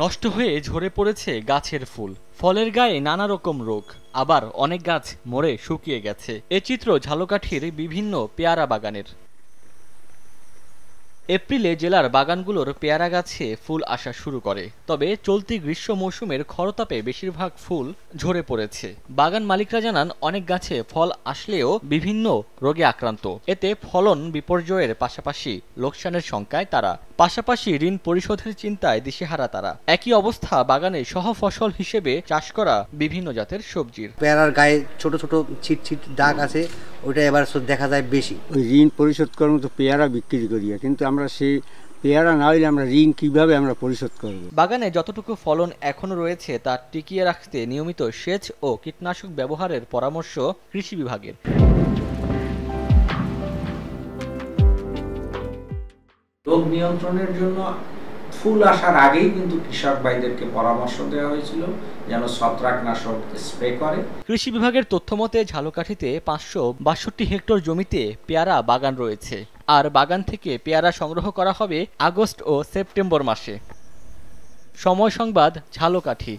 নষ্ট হয়ে ঝরে পড়েছে গাছের ফুল, ফলের গায়ে নানা রকম রোগ, আবার অনেক গাছ মরে শুকিয়ে গেছে। এ চিত্র ঝালকাঠির বিভিন্ন পেয়ারা বাগানের। এপ্রিলে জেলার বাগানগুলোর পেয়ারা গাছে ফুল আসা শুরু করে, তবে চলতি গ্রীষ্ম মৌসুমের খরতাপে বেশিরভাগ ফুল ঝরে পড়েছে। বাগান মালিকরা জানান, অনেক গাছে ফল আসলেও বিভিন্ন রোগে আক্রান্ত। এতে ফলন বিপর্যয়ের পাশাপাশি লোকসানের শঙ্কায় তারা, পাশাপাশি ঋণ পরিশোধের চিন্তায় দিশেহারা তারা। একই অবস্থা বাগানে সহ ফসল হিসেবে চাষ করা বিভিন্ন জাতের সবজির। পেয়ারার গায়ে ছোট ছোট ছিট ছিট দাগ আছে, ওইটা এবার দেখা যায় বেশি। ওই ঋণ পরিশোধ করার মতো পেয়ারা বিক্রি করি, কিন্তু আমরা সেই পেয়ারা না হইলে আমরা ঋণ কিভাবে আমরা পরিশোধ করব? বাগানে যতটুকু ফলন এখনো রয়েছে তা টিকিয়ে রাখতে নিয়মিত সেচ ও কীটনাশক ব্যবহারের পরামর্শ কৃষি বিভাগের। রোগ নিয়ন্ত্রণের জন্য ফুল আসার আগেই কিন্তু কৃষক ভাইদেরকে পরামর্শ দেওয়া হয়েছিল যেন ছত্রাকনাশক স্প্রে করে। কৃষি বিভাগের তথ্যমতে ঝালকাঠিতে 562 হেক্টর জমিতে পেয়ারা বাগান রয়েছে, আর বাগান থেকে পেয়ারা সংগ্রহ করা হবে আগস্ট ও সেপ্টেম্বর মাসে। সময় সংবাদ, ঝালকাঠি।